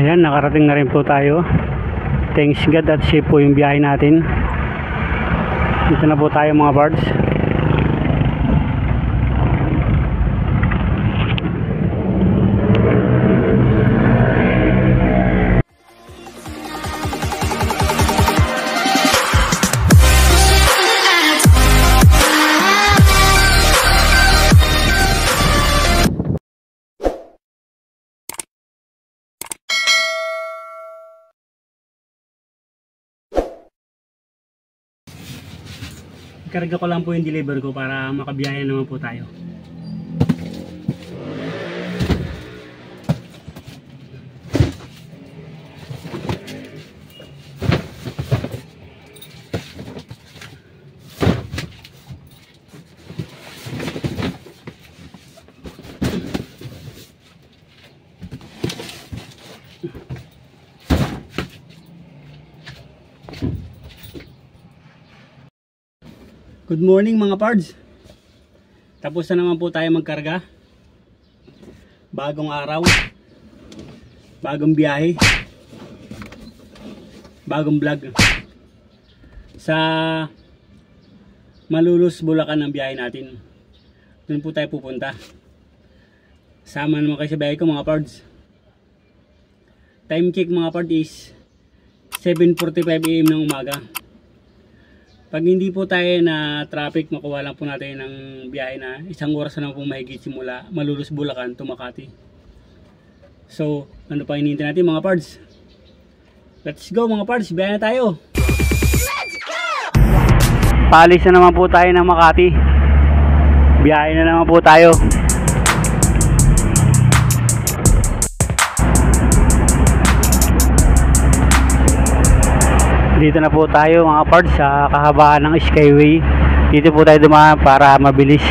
Ayan, nakarating na rin po tayo. Thanks God at safe po yung biyahe natin. Dito na po tayo mga pards. Karga ko lang po yung deliver ko para makabiyaya naman po tayo. Good morning mga pards. Tapos na naman po tayo magkarga. Bagong araw, bagong biyahe, bagong vlog. Sa Malolos, Bulacan ang biyahe natin. Doon po tayo pupunta. Sama naman kayo sa biyahe ko mga pards. Time check mga pards is 7:45 AM ng umaga. Pag hindi po tayo na traffic, makuha lang po natin ng biyahe na 1 oras na lang po mahigit simula Malolos, Bulacan to Makati. So, ano pa hinihintay natin mga pards? Let's go mga pards, biyahe na tayo! Let's go! Paalis na naman po tayo ng Makati. Biyahe na naman po tayo. Dito na po tayo mga pards sa kahabaan ng Skyway. Dito po tayo dumaan para mabilis.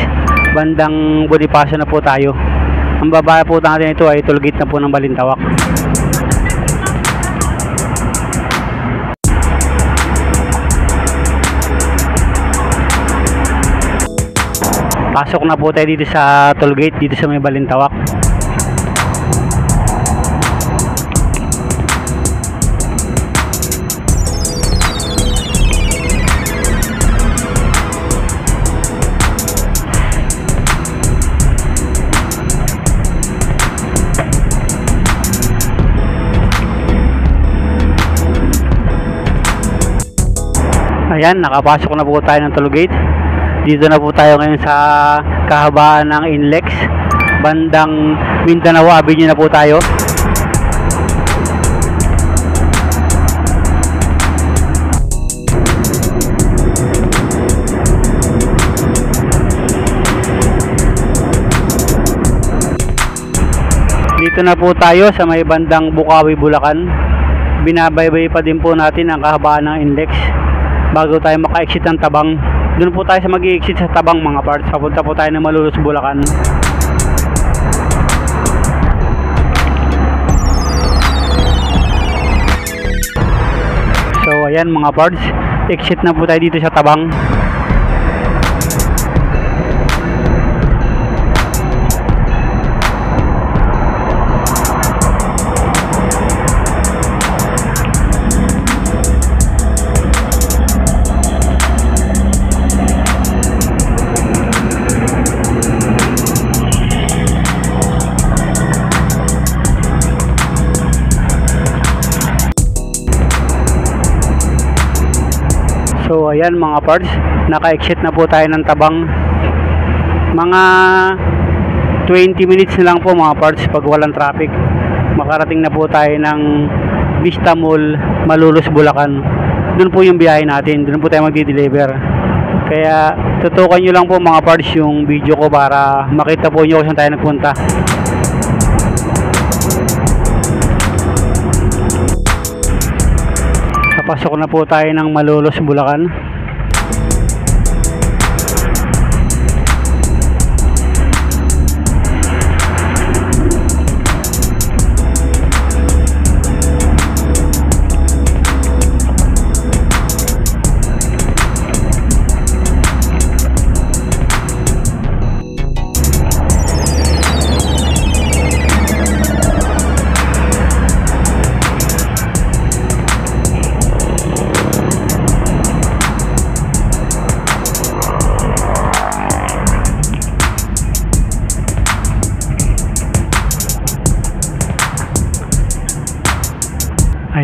Bandang Bonifacio na po tayo. Ang baba po natin ito ay tollgate na po ng Balintawak. Pasok na po tayo dito sa tollgate, dito sa may Balintawak. Ayan, nakapasok na po tayo ng tollgate. Dito na po tayo ngayon sa kahabaan ng Inlex. Bandang Mindanao Avenue na po tayo. Dito na po tayo sa may bandang Bukawi, Bulacan. Binabaybay pa din po natin ang kahabaan ng Inlex bago tayo maka-exit ng Tabang. Doon po tayo sa mag-i-exit sa Tabang mga parts. Papunta po tayo ng Malolos, Bulacan. So ayan mga parts, exit na po tayo dito sa Tabang. So ayan mga parts, naka-exit na po tayo ng Tabang. Mga 20 minutes na lang po mga parts pag walang traffic. Makarating na po tayo ng Vista Mall, Malolos, Bulacan. Doon po yung biyahe natin, doon po tayo magdi-deliver. Kaya tutukan nyo lang po mga parts yung video ko para makita po nyo kung saan tayo nagpunta. Pasok na po tayo ng Malolos, Bulacan.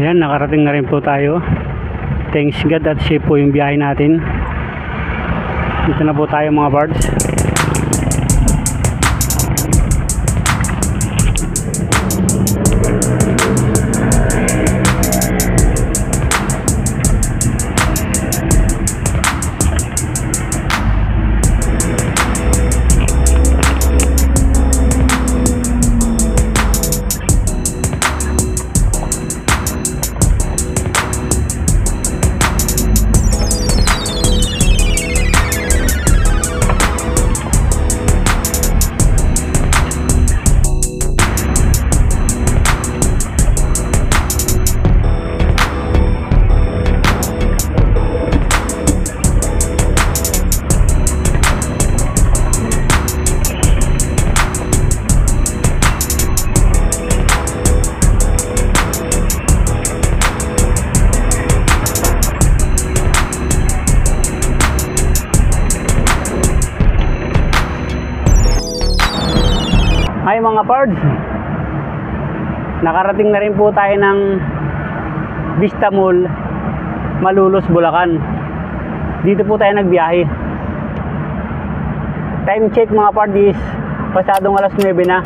Ayan, nakarating na rin po tayo. Thanks God at safe po yung biyahe natin. Dito na po tayo mga pards. Hi mga pards, nakarating na rin po tayo ng Vista Mall, Malolos, Bulacan. Dito po tayo nagbiyahe. Time check mga pards is pasadong alas 9 na.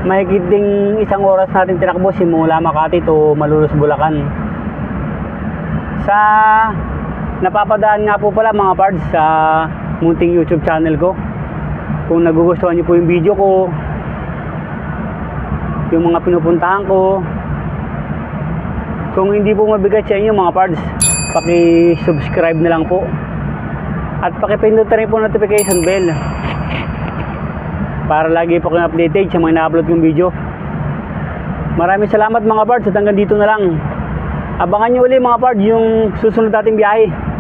Mahigit ding isang oras natin tinakbo simula Makati to Malolos, Bulacan. Sa napapadaan nga po pala mga pards sa munting YouTube channel ko. Kung nagugustuhan niyo po yung video ko, yung mga pinupuntahan ko, kung hindi po mabigat sa inyo mga pards, paki-subscribe na lang po at paki-pindot na rin po notification bell para lagi po kayong updated sa mga na-upload kong video. Maraming salamat mga pards at hanggang dito na lang. Abangan nyo ulit mga pards yung susunod nating biyahe.